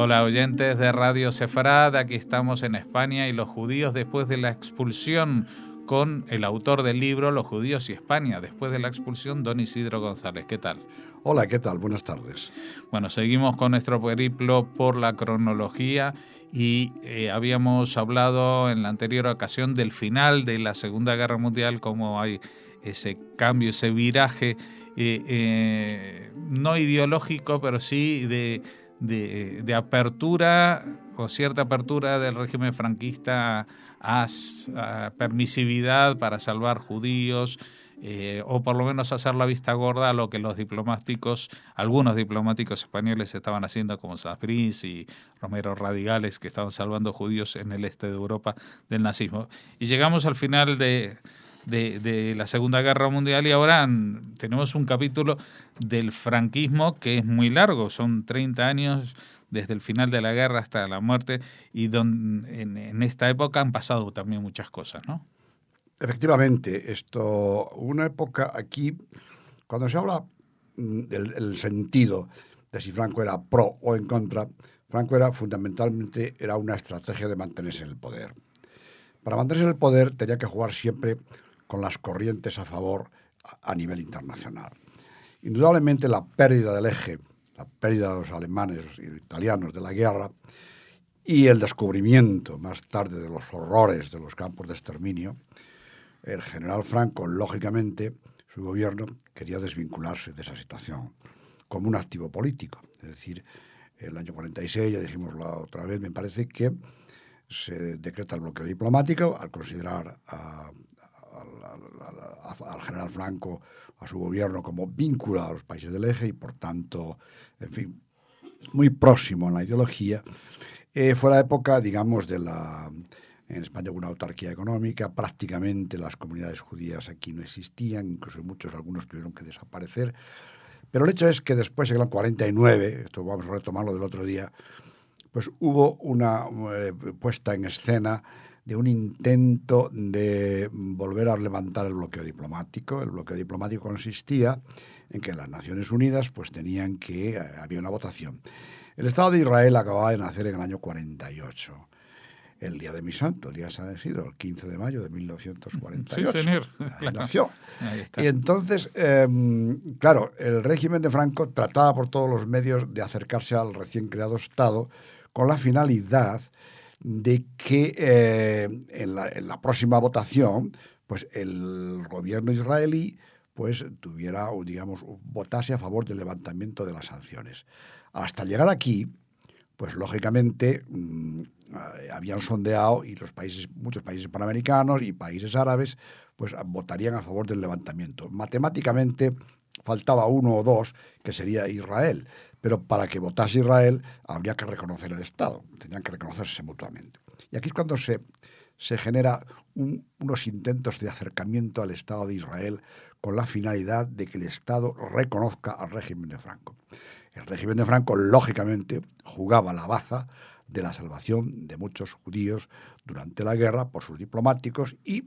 Hola oyentes de Radio Sefarad, aquí estamos en España y los judíos después de la expulsión, con el autor del libro Los judíos y España después de la expulsión, don Isidro González. ¿Qué tal? Hola, ¿qué tal? Buenas tardes. Bueno, seguimos con nuestro periplo por la cronología y habíamos hablado en la anterior ocasión del final de la Segunda Guerra Mundial, cómo hay ese cambio, ese viraje no ideológico, pero sí de apertura o cierta apertura del régimen franquista a permisividad para salvar judíos, o por lo menos hacer la vista gorda a lo que algunos diplomáticos españoles estaban haciendo, como Saprís y Romero Radigales, que estaban salvando judíos en el este de Europa del nazismo. Y llegamos al final de la Segunda Guerra Mundial y ahora tenemos un capítulo del franquismo que es muy largo, son 30 años desde el final de la guerra hasta la muerte, y en esta época han pasado también muchas cosas, ¿no? Efectivamente, una época aquí, cuando se habla del sentido de si Franco era pro o en contra, Franco fundamentalmente era una estrategia de mantenerse en el poder. Para mantenerse en el poder tenía que jugar siempre con las corrientes a favor a nivel internacional. Indudablemente la pérdida del eje, la pérdida de los alemanes y italianos de la guerra y el descubrimiento más tarde de los horrores de los campos de exterminio, el general Franco, lógicamente, su gobierno quería desvincularse de esa situación como un activo político. Es decir, el año 46, ya dijimos la otra vez, me parece que se decreta el bloqueo diplomático al considerar al general Franco, a su gobierno, como vinculado a los países del eje y, por tanto, en fin, muy próximo en la ideología. Fue la época, digamos, en España hubo una autarquía económica, prácticamente las comunidades judías aquí no existían, incluso algunos tuvieron que desaparecer. Pero el hecho es que después, en el 49, esto vamos a retomarlo del otro día, pues hubo una puesta en escena de un intento de volver a levantar el bloqueo diplomático. El bloqueo diplomático consistía en que las Naciones Unidas pues había una votación. El Estado de Israel acababa de nacer en el año 48. El día de mi santo, el día de San Isidro, el 15 de mayo de 1948. Sí, señor. Ahí nació. Ahí está. Y entonces, claro, el régimen de Franco trataba por todos los medios de acercarse al recién creado Estado con la finalidad de que en la próxima votación, pues el gobierno israelí pues tuviera, digamos, votase a favor del levantamiento de las sanciones. Hasta llegar aquí, pues lógicamente habían sondeado y muchos países panamericanos y países árabes pues votarían a favor del levantamiento. Matemáticamente faltaba uno o dos, que sería Israel, pero para que votase Israel habría que reconocer el Estado, tenían que reconocerse mutuamente. Y aquí es cuando se genera unos intentos de acercamiento al Estado de Israel con la finalidad de que el Estado reconozca al régimen de Franco. El régimen de Franco, lógicamente, jugaba la baza de la salvación de muchos judíos durante la guerra por sus diplomáticos y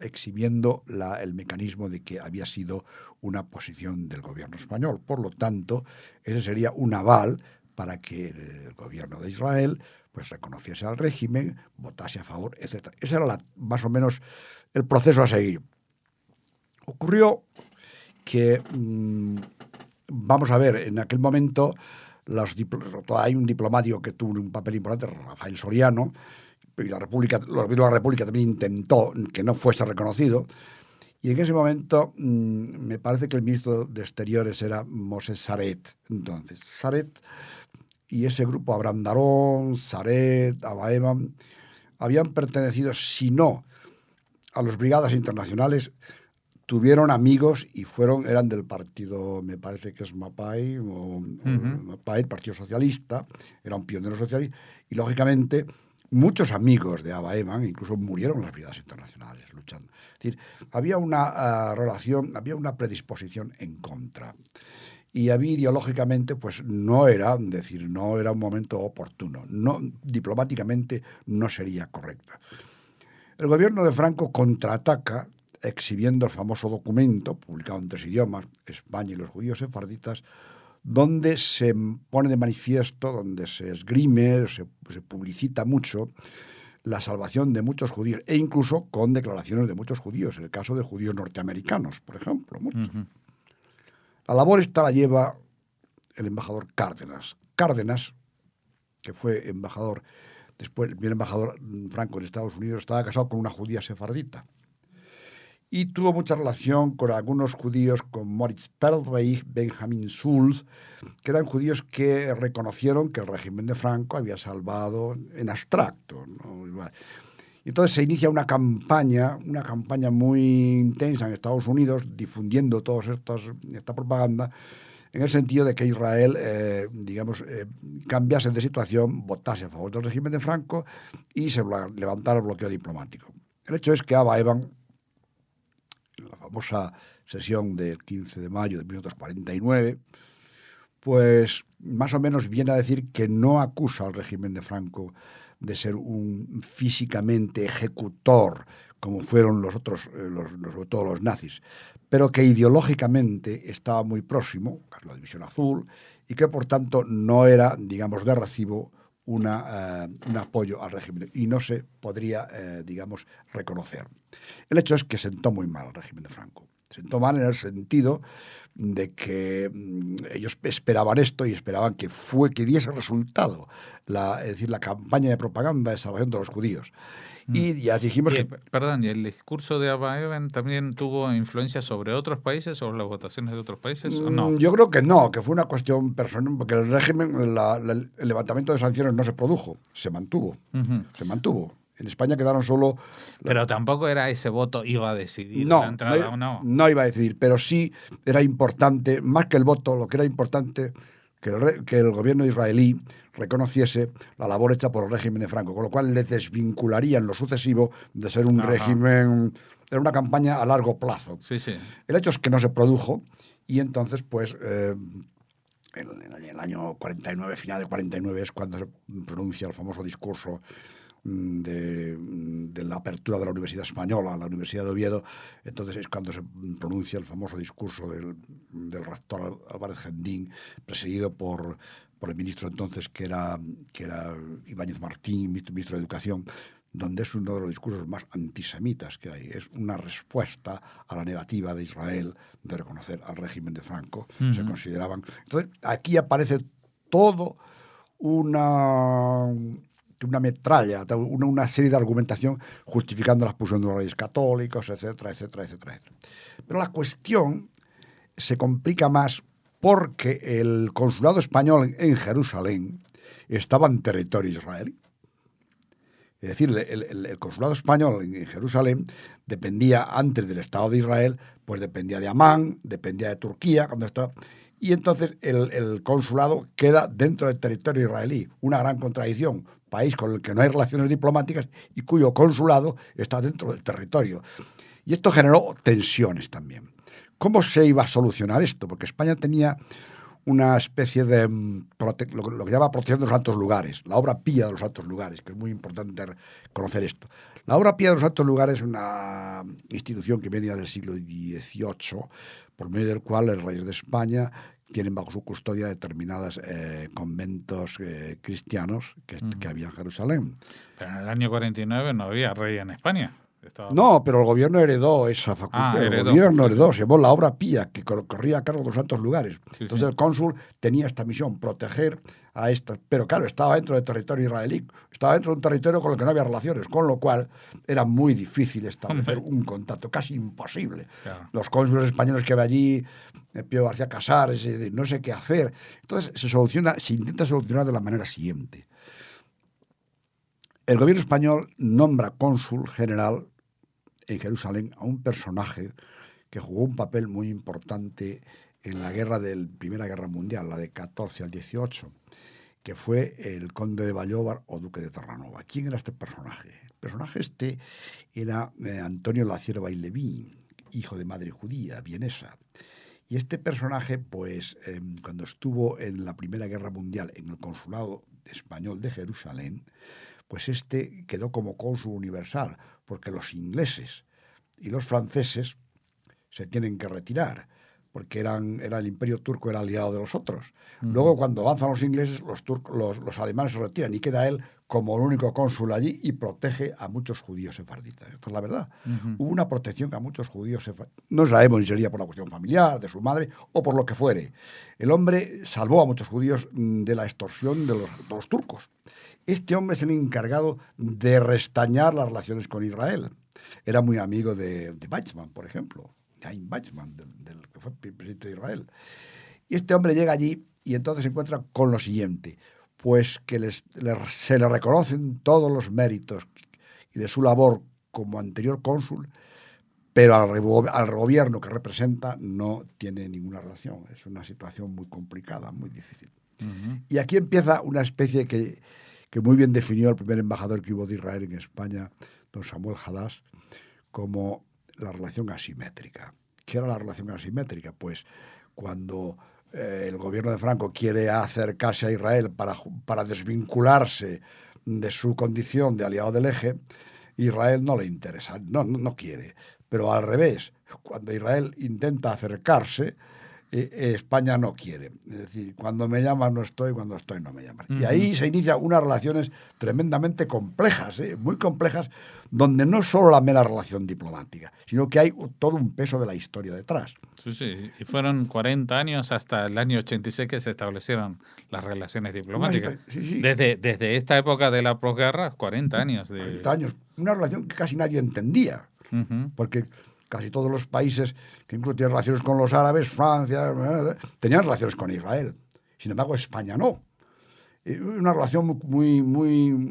exhibiendo el mecanismo de que había sido una posición del gobierno español. Por lo tanto, ese sería un aval para que el gobierno de Israel pues reconociese al régimen, votase a favor, etc. Ese era más o menos el proceso a seguir. Ocurrió que, vamos a ver, en aquel momento hay un diplomático que tuvo un papel importante, Rafael Soriano, y la República también intentó que no fuese reconocido. Y en ese momento me parece que el ministro de Exteriores era Moshe Saret. Entonces, Saret y ese grupo, Abraham Darón, Saret, Abba Eban, habían pertenecido, si no a las brigadas internacionales, tuvieron amigos y eran del partido, me parece que es Mapai, Mapai, el Partido Socialista, era un pionero socialista, y lógicamente muchos amigos de Abba Eban incluso murieron en las brigadas internacionales luchando. Es decir, había una relación, había una predisposición en contra. Y había ideológicamente, pues no era un momento oportuno. Diplomáticamente no sería correcto. El gobierno de Franco contraataca exhibiendo el famoso documento, publicado en 3 idiomas, España y los judíos sefarditas, donde se pone de manifiesto, donde se esgrime, se publicita mucho la salvación de muchos judíos, e incluso con declaraciones de muchos judíos, en el caso de judíos norteamericanos, por ejemplo. Muchos. La labor esta la lleva el embajador Cárdenas. Cárdenas, que fue embajador, después el embajador Franco en Estados Unidos, estaba casado con una judía sefardita. Y tuvo mucha relación con algunos judíos, con Moritz Perlreich, Benjamin Schulz, que eran judíos que reconocieron que el régimen de Franco había salvado en abstracto, ¿no? Y entonces se inicia una campaña muy intensa en Estados Unidos, difundiendo toda esta propaganda, en el sentido de que Israel, cambiase de situación, votase a favor del régimen de Franco y se levantara el bloqueo diplomático. El hecho es que Abba Eban, en la famosa sesión del 15 de mayo de 1949, pues más o menos viene a decir que no acusa al régimen de Franco de ser un físicamente ejecutor, como fueron los otros, sobre todo los nazis, pero que ideológicamente estaba muy próximo, la División Azul, y que por tanto no era, digamos, de recibo un apoyo al régimen, y no se podría, reconocer. El hecho es que sentó muy mal al régimen de Franco. Sentó mal en el sentido de que ellos esperaban esto y esperaban que diese resultado, es decir, la campaña de propaganda de salvación de los judíos. Y ya dijimos que... Perdón, ¿y el discurso de Abba Eban también tuvo influencia sobre otros países, sobre las votaciones de otros países, o no? Yo creo que no, que fue una cuestión personal, porque el régimen, el levantamiento de sanciones no se produjo, se mantuvo. Se mantuvo. En España quedaron solo... Pero tampoco era ese voto iba a decidir la entrada o no. No iba a decidir, pero sí era importante, más que el voto, lo que era importante, que el gobierno israelí reconociese la labor hecha por el régimen de Franco, con lo cual le desvincularía en lo sucesivo de ser un régimen, era una campaña a largo plazo. Sí, sí. El hecho es que no se produjo y entonces, pues, en el año 49, final de 49, es cuando se pronuncia el famoso discurso de la apertura de la Universidad Española, la Universidad de Oviedo. Entonces es cuando se pronuncia el famoso discurso del rector Álvarez Gendín, presidido por el ministro entonces, que era Ibáñez Martín, ministro de Educación, donde es uno de los discursos más antisemitas que hay. Es una respuesta a la negativa de Israel de reconocer al régimen de Franco. Se consideraban... Entonces, aquí aparece todo una metralla, una serie de argumentación justificando la expulsión de los reyes católicos, etcétera, etcétera, etcétera, etcétera. Pero la cuestión se complica más porque el consulado español en Jerusalén estaba en territorio israelí. Es decir, el consulado español en Jerusalén dependía, antes del Estado de Israel, pues dependía de Amán, dependía de Turquía, cuando estaba... Y entonces el consulado queda dentro del territorio israelí. Una gran contradicción. País con el que no hay relaciones diplomáticas y cuyo consulado está dentro del territorio. Y esto generó tensiones también. ¿Cómo se iba a solucionar esto? Porque España tenía una especie de lo que llama protección de los santos lugares, la obra pía de los santos lugares, que es muy importante conocer esto. La obra pía de los santos lugares es una institución que venía del siglo XVIII, por medio del cual los reyes de España tienen bajo su custodia determinados conventos cristianos que había en Jerusalén. Pero en el año 49 no había rey en España. No, pero el gobierno heredó esa facultad. El gobierno heredó, se llamó la obra pía, que corría a cargo de los santos lugares. Sí, entonces el cónsul tenía esta misión, proteger a estas. Pero claro, estaba dentro del territorio israelí, estaba dentro de un territorio con el que no había relaciones, con lo cual era muy difícil establecer un contacto, casi imposible. Claro. Los cónsules españoles que había allí, Pío García Casares, no sé qué hacer. Entonces se intenta solucionar de la manera siguiente. El gobierno español nombra cónsul general en Jerusalén a un personaje que jugó un papel muy importante en la Primera Guerra Mundial, la de 14 al 18, que fue el conde de Vallóvar o duque de Terranova. ¿Quién era este personaje? El personaje era Antonio La Cierva y Leví, hijo de madre judía, vienesa. Y este personaje, pues, cuando estuvo en la Primera Guerra Mundial en el Consulado Español de Jerusalén, pues quedó como cónsul universal, porque los ingleses y los franceses se tienen que retirar, porque era el imperio turco era aliado de los otros. Luego, cuando avanzan los ingleses, los alemanes se retiran y queda él como el único cónsul allí y protege a muchos judíos sefarditas. Esta es la verdad. Hubo una protección a muchos judíos sefarditas. No sabemos si sería por la cuestión familiar, de su madre o por lo que fuere. El hombre salvó a muchos judíos de la extorsión de los turcos. Este hombre es el encargado de restañar las relaciones con Israel. Era muy amigo de Weizmann, por ejemplo. Chaim Weizmann, del que fue presidente de Israel. Y este hombre llega allí y entonces se encuentra con lo siguiente, pues que se le reconocen todos los méritos y de su labor como anterior cónsul, pero al gobierno que representa no tiene ninguna relación. Es una situación muy complicada, muy difícil. Y aquí empieza una especie que muy bien definió el primer embajador que hubo de Israel en España, don Samuel Hadass, como la relación asimétrica. ¿Qué era la relación asimétrica? Pues cuando el gobierno de Franco quiere acercarse a Israel para desvincularse de su condición de aliado del eje, Israel no le interesa, no quiere. Pero al revés, cuando Israel intenta acercarse, España no quiere. Es decir, cuando me llaman no estoy, cuando estoy no me llaman. Y ahí se inician unas relaciones tremendamente complejas, muy complejas, donde no solo la mera relación diplomática, sino que hay todo un peso de la historia detrás. Sí, sí, y fueron 40 años hasta el año 86 que se establecieron las relaciones diplomáticas. Sí. Desde esta época de la posguerra, 40 años. 40 años. Una relación que casi nadie entendía, porque casi todos los países que incluso tienen relaciones con los árabes, Francia, tenían relaciones con Israel. Sin embargo, España no. Una relación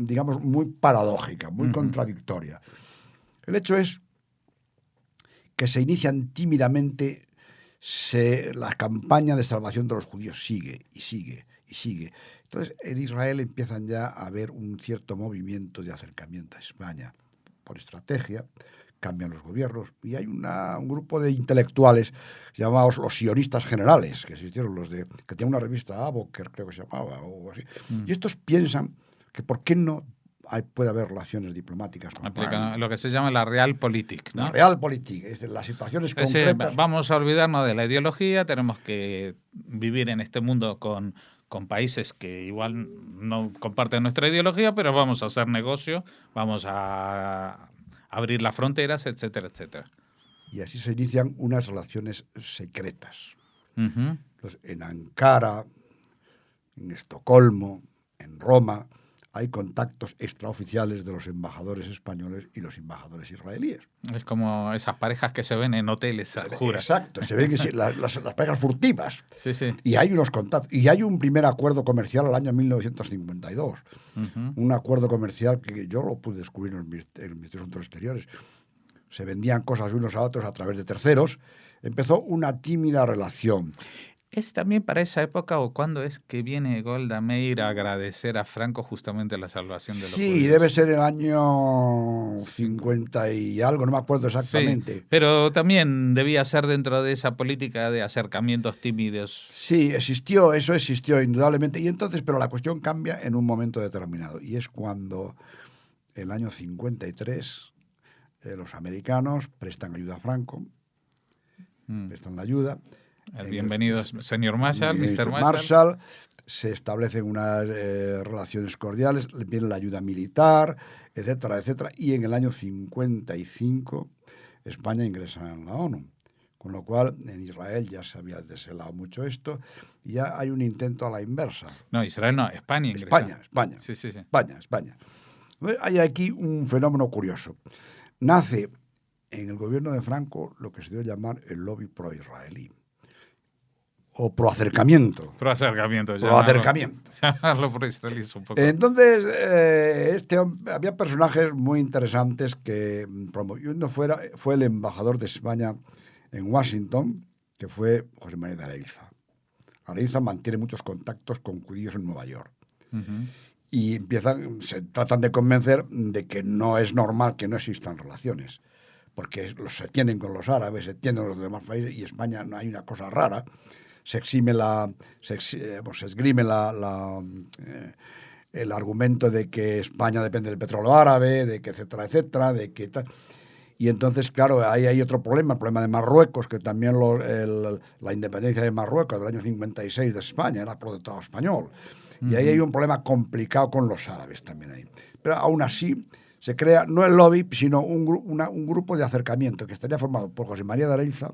digamos, muy paradójica, muy contradictoria. El hecho es que se inician tímidamente, la campaña de salvación de los judíos sigue y sigue y sigue. Entonces, en Israel empiezan ya a haber un cierto movimiento de acercamiento a España por estrategia. Cambian los gobiernos y hay un grupo de intelectuales llamados los sionistas generales, que existieron que tienen una revista Aboker, creo que se llamaba, o así. Y estos piensan que por qué no puede haber relaciones diplomáticas con Aplican lo que se llama la realpolitik, ¿no? La realpolitik, es decir, las situaciones concretas. Vamos a olvidarnos de la ideología, tenemos que vivir en este mundo con países que igual no comparten nuestra ideología, pero vamos a hacer negocio, vamos a abrir las fronteras, etcétera, etcétera. Y así se inician unas relaciones secretas. Entonces, en Ankara, en Estocolmo, en Roma, hay contactos extraoficiales de los embajadores españoles y los embajadores israelíes. Es como esas parejas que se ven en hoteles, jura. Exacto, se ven las parejas furtivas. Sí, sí. Y hay unos contactos. Y hay un primer acuerdo comercial al año 1952. Un acuerdo comercial que yo lo pude descubrir en el Ministerio de Asuntos Exteriores. Se vendían cosas unos a otros a través de terceros. Empezó una tímida relación. ¿Es también para esa época o cuándo es que viene Golda Meir a agradecer a Franco justamente la salvación de los judíos? Sí, debe ser el año 50 y algo, no me acuerdo exactamente. Sí, pero también debía ser dentro de esa política de acercamientos tímidos. Sí, eso existió indudablemente. Y entonces, pero la cuestión cambia en un momento determinado. Y es cuando el año 53 los americanos prestan ayuda a Franco, prestan la ayuda. Bienvenido, señor Marshall, Mr. Marshall. Se establecen unas relaciones cordiales, viene la ayuda militar, etcétera, etcétera. Y en el año 55 España ingresa en la ONU. Con lo cual, en Israel ya se había deshelado mucho esto y ya hay un intento a la inversa. No, Israel no, España ingresa. España. Sí. España. Entonces, hay aquí un fenómeno curioso. Nace en el gobierno de Franco lo que se dio a llamar el lobby pro-israelí. O proacercamiento. Proacercamiento. Llamarlo pro-israelí es un poco. Entonces, había personajes muy interesantes que promovió. Uno fue el embajador de España en Washington, que fue José María de Areiza. Areiza mantiene muchos contactos con judíos en Nueva York. Y se tratan de convencer de que no es normal que no existan relaciones, porque se tienen con los árabes, se tienen con los demás países, y España no hay una cosa rara. Se esgrime el argumento de que España depende del petróleo árabe, de que etcétera, etcétera, de que tal. Y entonces, claro, ahí hay otro problema, el problema de Marruecos, que también la independencia de Marruecos del año 56 de España era protectorado español. Y ahí hay un problema complicado con los árabes también ahí. Pero aún así se crea no el lobby, sino un grupo de acercamiento que estaría formado por José María de Areilza,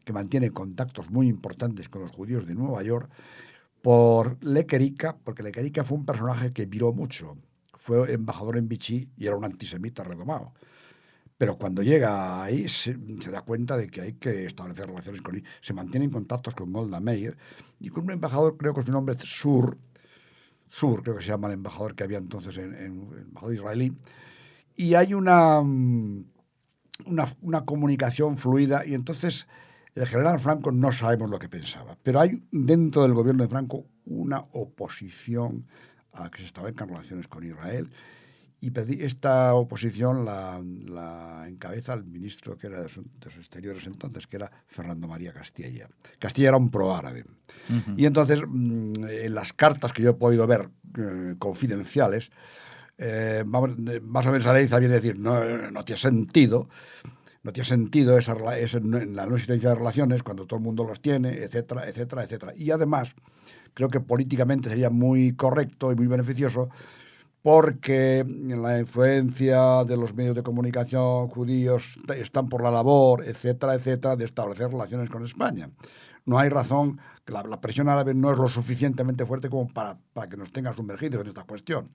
que mantiene contactos muy importantes con los judíos de Nueva York, por Lequerica, porque Lequerica fue un personaje que viró mucho. Fue embajador en Vichy y era un antisemita redomado. Pero cuando llega ahí se da cuenta de que hay que establecer relaciones con él. Se mantienen contactos con Golda Meir y con un embajador, creo que su nombre es Sur, creo que se llama el embajador que había entonces en embajador israelí. Y hay una comunicación fluida y entonces el general Franco no sabemos lo que pensaba, pero hay dentro del gobierno de Franco una oposición a que se establezcan relaciones con Israel y esta oposición la encabeza el ministro que era de Asuntos Exteriores entonces, que era Fernando María Castilla. Castilla era un proárabe. Y entonces, en las cartas que yo he podido ver confidenciales, más o menos Areilza viene a decir, no tiene sentido la no existencia de relaciones cuando todo el mundo los tiene, etcétera, etcétera, etcétera. Y además, creo que políticamente sería muy correcto y muy beneficioso porque la influencia de los medios de comunicación judíos están por la labor, etcétera, etcétera, de establecer relaciones con España. No hay razón, que la presión árabe no es lo suficientemente fuerte como para que nos tenga sumergidos en esta cuestión.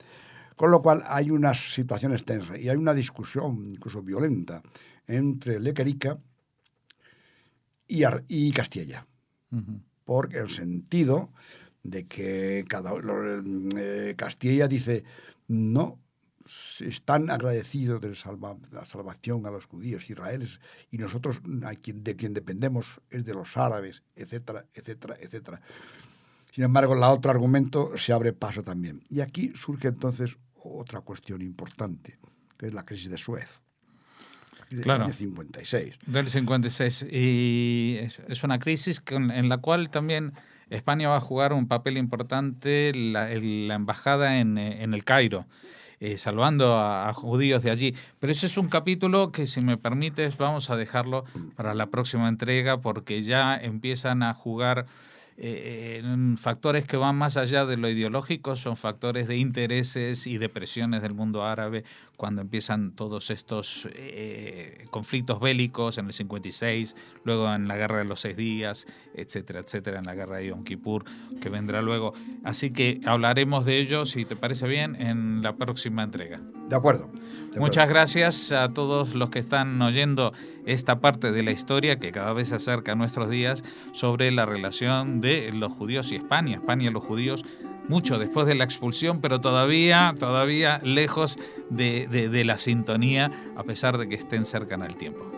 Con lo cual hay unas situaciones tensas y hay una discusión incluso violenta entre Lequerica y Castilla. Por el sentido de que Castilla dice, no, están agradecidos de la salvación a los judíos israelíes y nosotros de quien dependemos es de los árabes, etcétera, etcétera, etcétera. Sin embargo, el otro argumento se abre paso también. Y aquí surge entonces otra cuestión importante, que es la crisis de Suez. Claro. Del 56. Del 56. Y es una crisis en la cual también España va a jugar un papel importante, la embajada en el Cairo, salvando a judíos de allí. Pero ese es un capítulo que, si me permites, vamos a dejarlo para la próxima entrega, porque ya empiezan a jugar factores que van más allá de lo ideológico, son factores de intereses y de presiones del mundo árabe cuando empiezan todos estos conflictos bélicos en el 56, luego en la Guerra de los 6 días, etcétera, etcétera, en la Guerra de Yom Kippur, que vendrá luego. Así que hablaremos de ello, si te parece bien, en la próxima entrega. De acuerdo. Muchas gracias a todos los que están oyendo esta parte de la historia que cada vez se acerca a nuestros días sobre la relación de los judíos y España y los judíos, mucho después de la expulsión, pero todavía lejos de la sintonía, a pesar de que estén cerca en el tiempo.